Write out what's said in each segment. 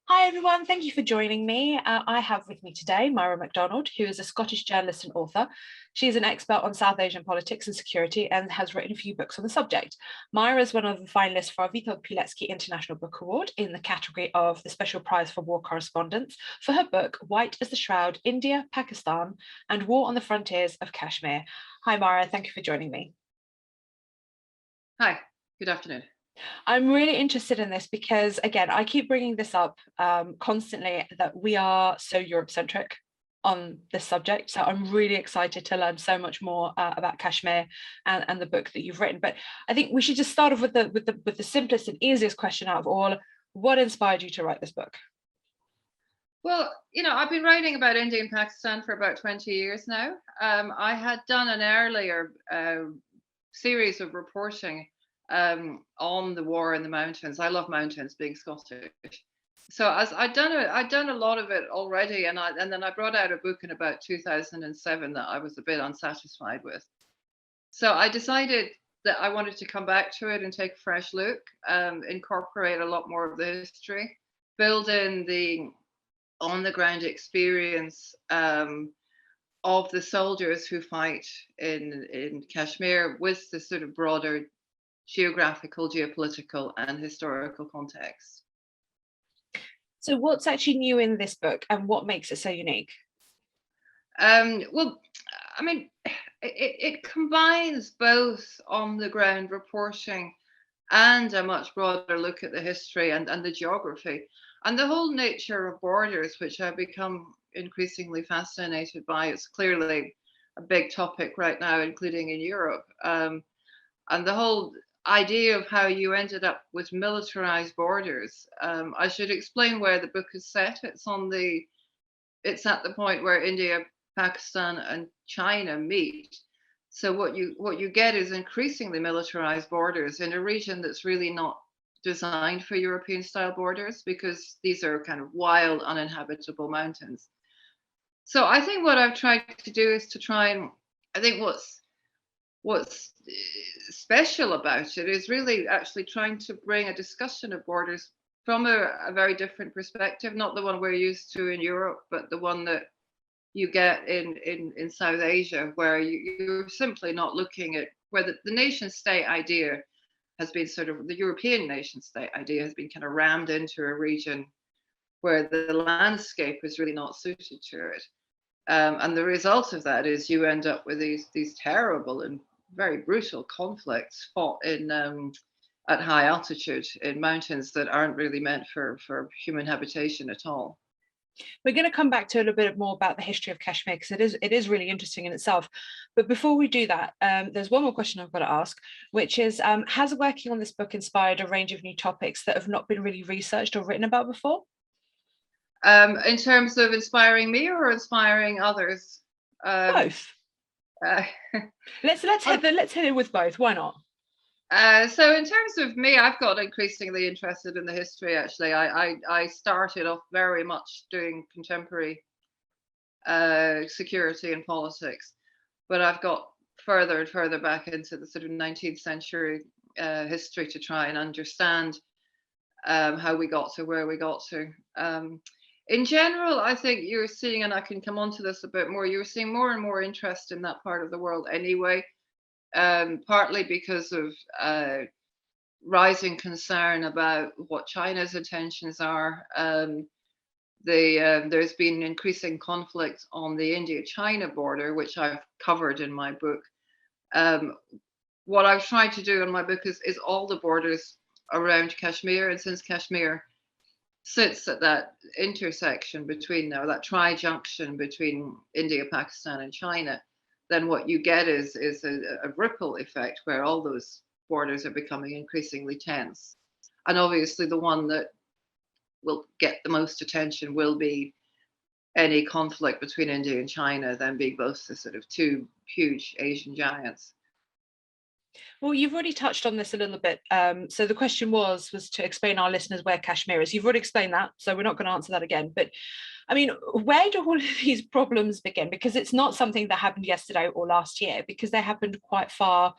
Hi everyone, thank you for joining me. I have with me today Myra MacDonald, who is a Scottish journalist and author. She's an expert on South Asian politics and security and has written a few books on the subject. Myra is one of the finalists for our Witold Pilecki International Book Award in the category of the Special Prize for War Correspondents for her book, White as the Shroud, India, Pakistan, and War on the Frontiers of Kashmir. Hi Myra, thank you for joining me. Hi, good afternoon. I'm really interested in this because, again, I keep bringing this up constantly that we are so Europe-centric on this subject. So I'm really excited to learn so much more about Kashmir and the book that you've written. But I think we should just start off with the simplest and easiest question out of all. What inspired you to write this book? Well, I've been writing about India and Pakistan for about 20 years now. I had done an earlier series of reporting on the war in the mountains. I love mountains, being Scottish. So as I'd done a lot of it already, and then I brought out a book in about 2007 that I was a bit unsatisfied with. So I decided that I wanted to come back to it and take a fresh look, incorporate a lot more of the history, build in the on the ground experience of the soldiers who fight in Kashmir with the sort of broader geographical, geopolitical, and historical context. So what's actually new in this book and what makes it so unique? Well, I mean, it combines both on the ground reporting and a much broader look at the history and the geography and the whole nature of borders, which I've become increasingly fascinated by. It's clearly a big topic right now, including in Europe. And the whole idea of how you ended up with militarized borders. I should explain where the book is set. It's at the point where India, Pakistan, and China meet. So what you get is increasingly militarized borders in a region that's really not designed for European style borders, because these are kind of wild, uninhabitable mountains. So I think what I've tried to do is to try and I think what's special about it is really actually trying to bring a discussion of borders from a very different perspective, not the one we're used to in Europe, but the one that you get in South Asia, where you're simply not looking at where the nation state idea has been sort of the European nation state idea has been kind of rammed into a region where the landscape is really not suited to it. And the result of that is you end up with these terrible and very brutal conflicts fought in at high altitude in mountains that aren't really meant for human habitation at all. We're going to come back to a little bit more about the history of Kashmir because it is really interesting in itself. But before we do that, there's one more question I've got to ask, which is, has working on this book inspired a range of new topics that have not been really researched or written about before? In terms of inspiring me or inspiring others? Both. Let's hit it with both. Why not? So in terms of me, I've got increasingly interested in the history. Actually, I started off very much doing contemporary security and politics, but I've got further and further back into the sort of 19th century history to try and understand how we got to where we got to. In general, I think you're seeing, and I can come on to this a bit more, you're seeing more and more interest in that part of the world anyway, partly because of rising concern about what China's intentions are. There's been increasing conflict on the India-China border, which I've covered in my book. What I've tried to do in my book is all the borders around Kashmir, and since Kashmir sits at that intersection between now, that tri-junction between India, Pakistan, and China, then what you get is a ripple effect where all those borders are becoming increasingly tense. And obviously the one that will get the most attention will be any conflict between India and China, then being both the sort of two huge Asian giants. Well, you've already touched on this a little bit. So the question was to explain our listeners where Kashmir is. You've already explained that, so we're not going to answer that again. But I mean, where do all of these problems begin? Because it's not something that happened yesterday or last year, because they happened quite far,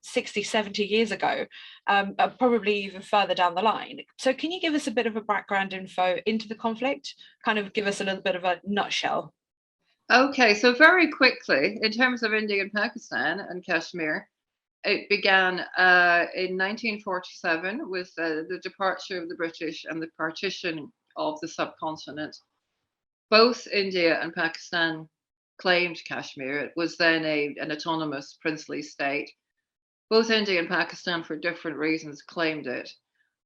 60, 70 years ago, probably even further down the line. So can you give us a bit of a background info into the conflict? Kind of give us a little bit of a nutshell. Okay, so very quickly, in terms of India and Pakistan and Kashmir, it began in 1947 with the departure of the British and the partition of the subcontinent. Both India and Pakistan claimed Kashmir. It was then an autonomous princely state. Both India and Pakistan, for different reasons, claimed it.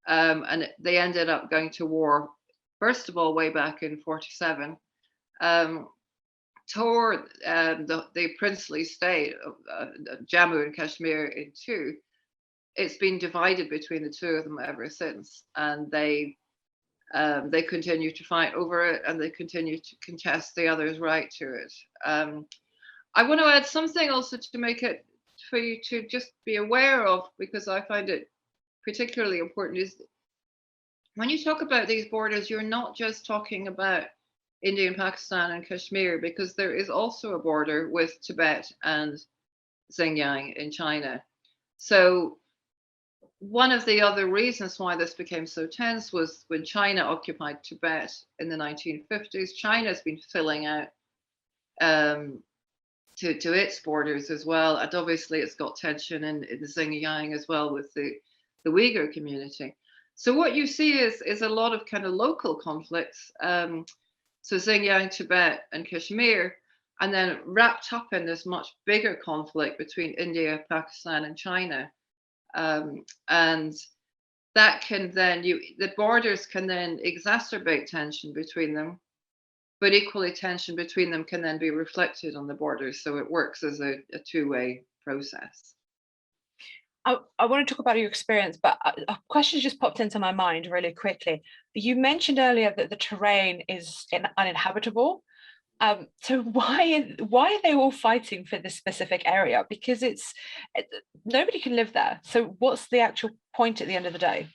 And they ended up going to war, first of all, way back in 47. Tore the princely state of Jammu and Kashmir in two. It's been divided between the two of them ever since, and they continue to fight over it, and they continue to contest the other's right to it. I want to add something also to make it for you to just be aware of, because I find it particularly important, is when you talk about these borders, you're not just talking about India and Pakistan and Kashmir, because there is also a border with Tibet and Xinjiang in China. So one of the other reasons why this became so tense was when China occupied Tibet in the 1950s. China's been filling out to its borders as well, and obviously it's got tension in Xinjiang as well with the Uyghur community. So what you see is a lot of kind of local conflicts. So Xinjiang, Tibet, and Kashmir, and then wrapped up in this much bigger conflict between India, Pakistan, and China. And that can then, the borders can then exacerbate tension between them, but equally tension between them can then be reflected on the borders. So it works as a two-way process. I want to talk about your experience, but a question just popped into my mind really quickly. You mentioned earlier that the terrain is uninhabitable. So why are they all fighting for this specific area? Because nobody can live there. So what's the actual point at the end of the day?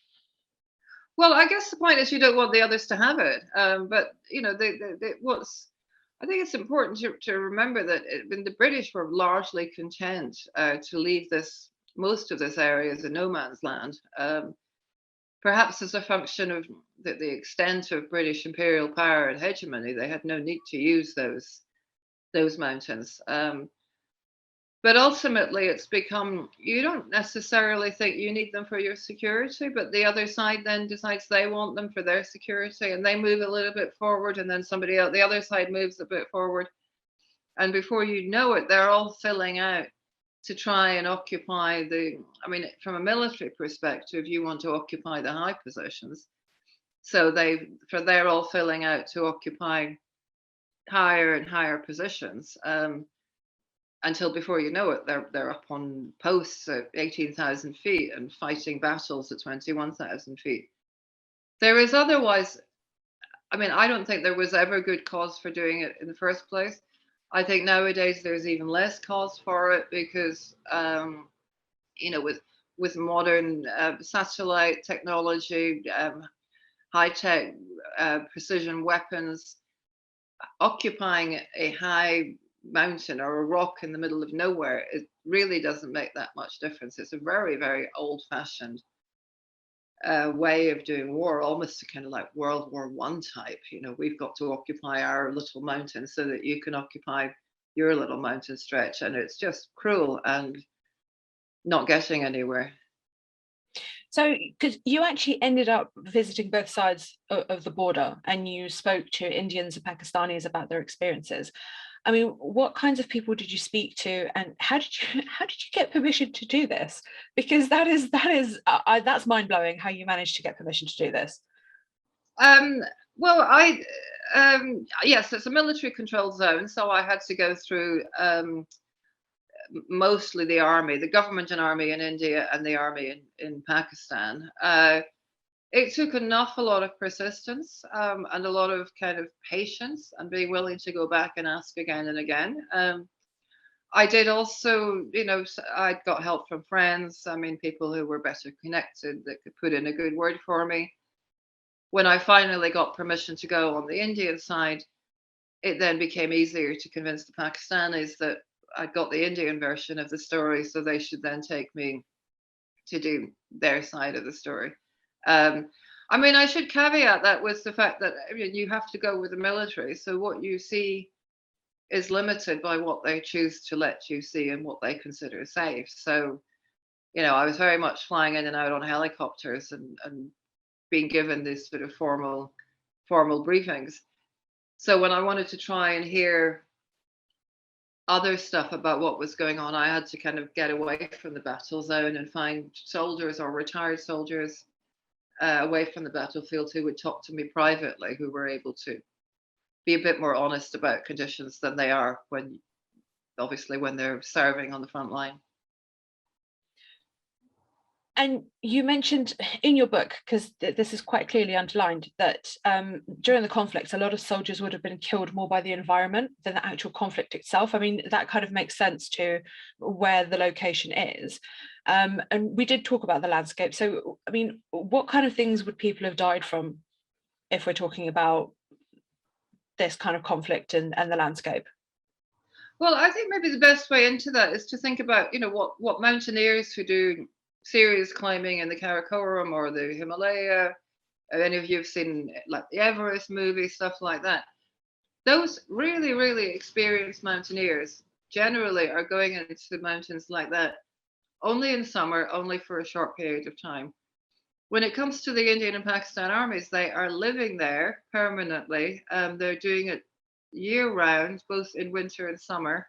Well, I guess the point is you don't want the others to have it. But I think it's important to remember that when the British were largely content to leave most of this area as a no man's land, perhaps as a function of the extent of British imperial power and hegemony. They had no need to use those mountains. But ultimately, it's become, you don't necessarily think you need them for your security, but the other side then decides they want them for their security, and they move a little bit forward, and then somebody else, the other side moves a bit forward. And before you know it, they're all filling out to try and occupy from a military perspective, you want to occupy the high positions. So they're all filling out to occupy higher and higher positions. Until before you know it, they're up on posts at 18,000 feet and fighting battles at 21,000 feet. There is otherwise, I don't think there was ever good cause for doing it in the first place. I think nowadays there's even less cause for it because, with modern satellite technology, high-tech precision weapons, occupying a high mountain or a rock in the middle of nowhere, it really doesn't make that much difference. It's a very, very old-fashioned way of doing war, almost kind of like World War I type. We've got to occupy our little mountain so that you can occupy your little mountain stretch, and it's just cruel and not getting anywhere. So, because you actually ended up visiting both sides of the border, and you spoke to Indians and Pakistanis about their experiences. What kinds of people did you speak to, and how did you get permission to do this? Because that's mind blowing how you managed to get permission to do this. Yes, it's a military controlled zone, so I had to go through mostly the army, the government and army in India, and the army in Pakistan. It took an awful lot of persistence and a lot of kind of patience and being willing to go back and ask again and again. I did also, I got help from friends. I mean, people who were better connected that could put in a good word for me. When I finally got permission to go on the Indian side, it then became easier to convince the Pakistanis that I'd got the Indian version of the story, so they should then take me to do their side of the story. I mean, I should caveat that with the fact that you have to go with the military, so what you see is limited by what they choose to let you see and what they consider safe. So, I was very much flying in and out on helicopters and being given these sort of formal briefings. So when I wanted to try and hear other stuff about what was going on, I had to kind of get away from the battle zone and find soldiers or retired soldiers away from the battlefield who would talk to me privately, who were able to be a bit more honest about conditions than they are when they're serving on the front line. And you mentioned in your book, because this is quite clearly underlined, that during the conflict, a lot of soldiers would have been killed more by the environment than the actual conflict itself. I mean, that kind of makes sense to where the location is. And we did talk about the landscape. So, I mean, what kind of things would people have died from if we're talking about this kind of conflict and the landscape? Well, I think maybe the best way into that is to think about, what mountaineers who do serious climbing in the Karakoram or the Himalaya, any of you have seen like the Everest movie, stuff like that. Those really, really experienced mountaineers generally are going into the mountains like that only in summer, only for a short period of time. When it comes to the Indian and Pakistan armies, they are living there permanently. They're doing it year round, both in winter and summer.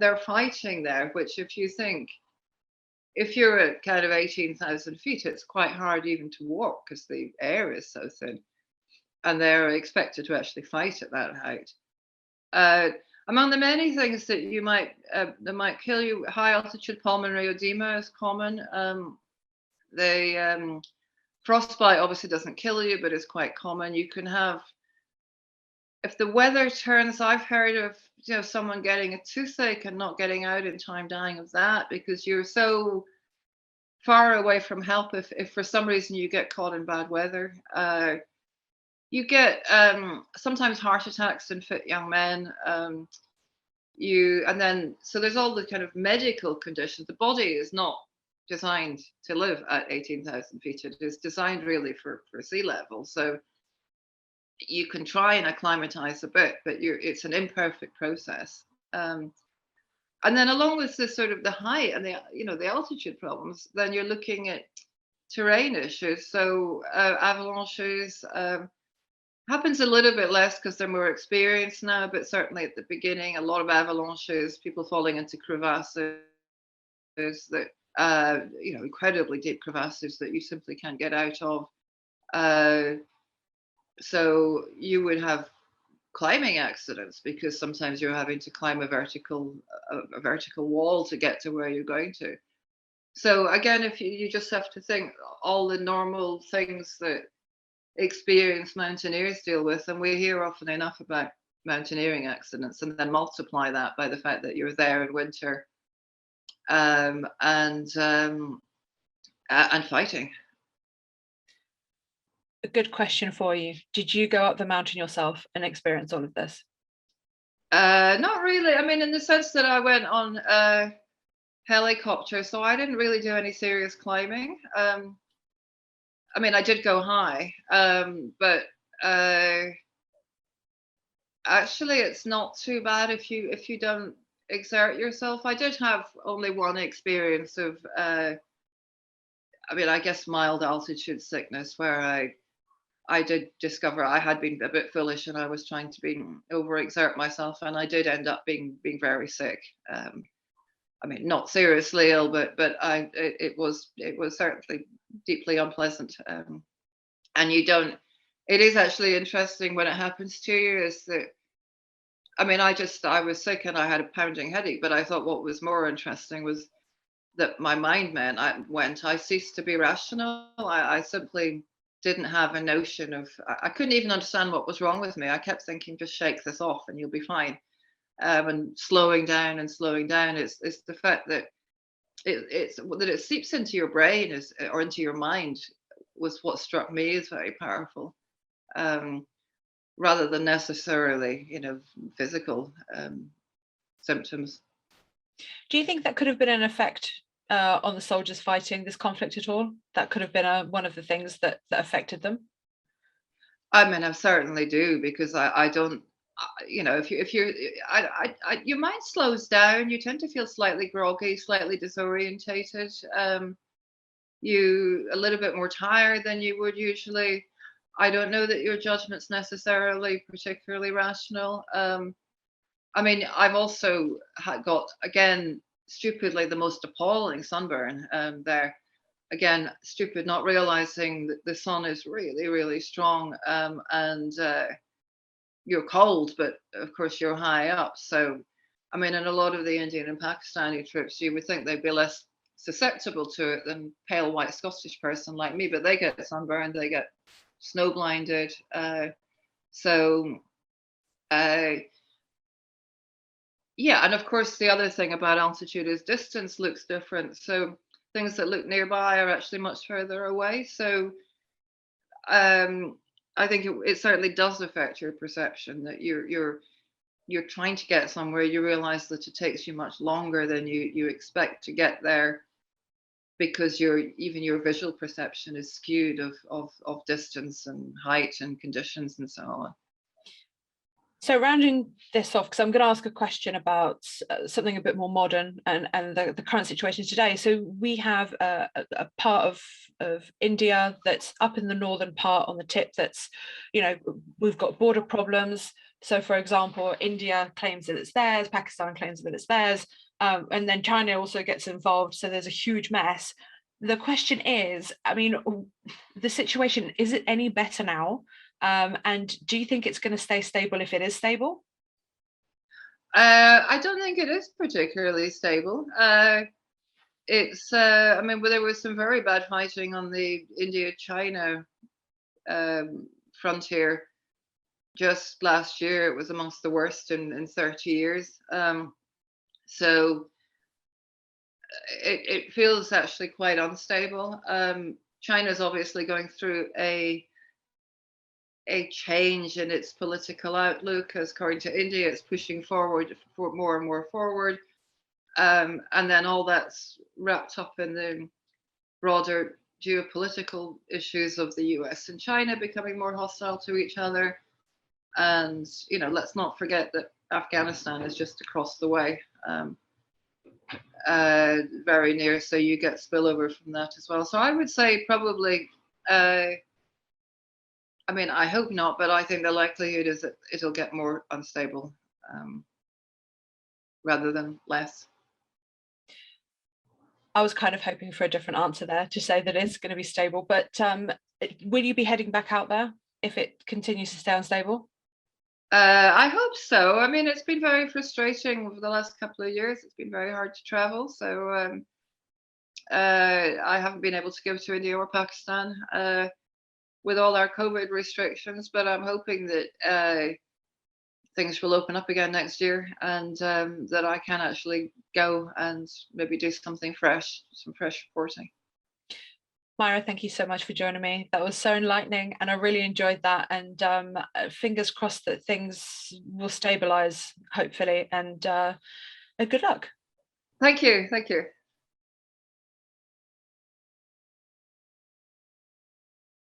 They're fighting there, which if you're at kind of 18,000 feet, it's quite hard even to walk because the air is so thin. And they're expected to actually fight at that height. Among the many things that that might kill you, high altitude pulmonary edema is common. Frostbite obviously doesn't kill you, but it's quite common. You can have, if the weather turns, I've heard of someone getting a toothache and not getting out in time, dying of that because you're so far away from help. If for some reason you get caught in bad weather, you get sometimes heart attacks in fit young men. So there's all the kind of medical conditions. The body is not designed to live at 18,000 feet. It is designed really for sea level. So you can try and acclimatize a bit, but it's an imperfect process. And then along with this sort of the height and the altitude problems, then you're looking at terrain issues. So avalanches happens a little bit less because they're more experienced now, but certainly at the beginning, a lot of avalanches, people falling into crevasses that incredibly deep crevasses that you simply can't get out of. So you would have climbing accidents because sometimes you're having to climb a vertical wall to get to where you're going to. So again, if you just have to think all the normal things that experienced mountaineers deal with, and we hear often enough about mountaineering accidents, and then multiply that by the fact that you're there in winter and fighting. A good question for you. Did you go up the mountain yourself and experience all of this? Not really. I mean, in the sense that I went on a helicopter, so I didn't really do any serious climbing. I mean, I did go high, but actually, it's not too bad if you don't exert yourself. I did have only one experience of, I guess, mild altitude sickness, where I did discover I had been a bit foolish and I was trying to overexert myself, and I did end up being very sick. Not seriously ill, but it was certainly deeply unpleasant. And it is actually interesting when it happens to you is that, I was sick and I had a pounding headache, but I thought what was more interesting was that my mind I ceased to be rational. I simply didn't have a notion of, I couldn't even understand what was wrong with me. I kept thinking, just shake this off and you'll be fine. and slowing down and slowing down. It's the fact that it seeps into your brain or into your mind was what struck me as very powerful, rather than necessarily, physical symptoms. Do you think that could have been an effect on the soldiers fighting this conflict at all? That could have been one of the things that affected them? I mean, I certainly do, because I don't, if you're, your mind slows down, you tend to feel slightly groggy, slightly disorientated. You a little bit more tired than you would usually. I don't know that your judgment's necessarily particularly rational. I mean, I've also got, again, stupidly, the most appalling sunburn there. Again, stupid, not realizing that the sun is really, really strong, and you're cold, but of course you're high up. So, I mean, in a lot of the Indian and Pakistani trips, you would think they'd be less susceptible to it than pale white Scottish person like me, but they get sunburned, they get snow blinded. Yeah, and of course the other thing about altitude is distance looks different. So things that look nearby are actually much further away. So I think it certainly does affect your perception that you're trying to get somewhere. You realize that it takes you much longer than you expect to get there, because even your visual perception is skewed of distance and height and conditions and so on. So rounding this off, because I'm going to ask a question about something a bit more modern and the current situation today. So we have a part of India that's up in the northern part on the tip that's, we've got border problems. So for example, India claims that it's theirs, Pakistan claims that it's theirs, and then China also gets involved. So there's a huge mess. The question is, I mean, the situation, is it any better now? And do you think it's going to stay stable if it is stable? I don't think it is particularly stable. I mean, there was some very bad fighting on the India-China frontier just last year. It was amongst the worst in 30 years. So it feels actually quite unstable. China's obviously going through a change in its political outlook, as according to India, it's pushing forward for more and more forward. And then all that's wrapped up in the broader geopolitical issues of the US and China becoming more hostile to each other. And, let's not forget that Afghanistan is just across the way, very near. So you get spillover from that as well. So I would say probably, I mean, I hope not, but I think the likelihood is that it'll get more unstable rather than less. I was kind of hoping for a different answer there, to say that it's going to be stable, but will you be heading back out there if it continues to stay unstable? I hope so. I mean, it's been very frustrating over the last couple of years. It's been very hard to travel. So I haven't been able to go to India or Pakistan with all our COVID restrictions, but I'm hoping that things will open up again next year, and that I can actually go and maybe do something fresh, some fresh reporting. Myra, thank you so much for joining me. That was so enlightening, and I really enjoyed that. And fingers crossed that things will stabilize, hopefully, and good luck. Thank you. Thank you.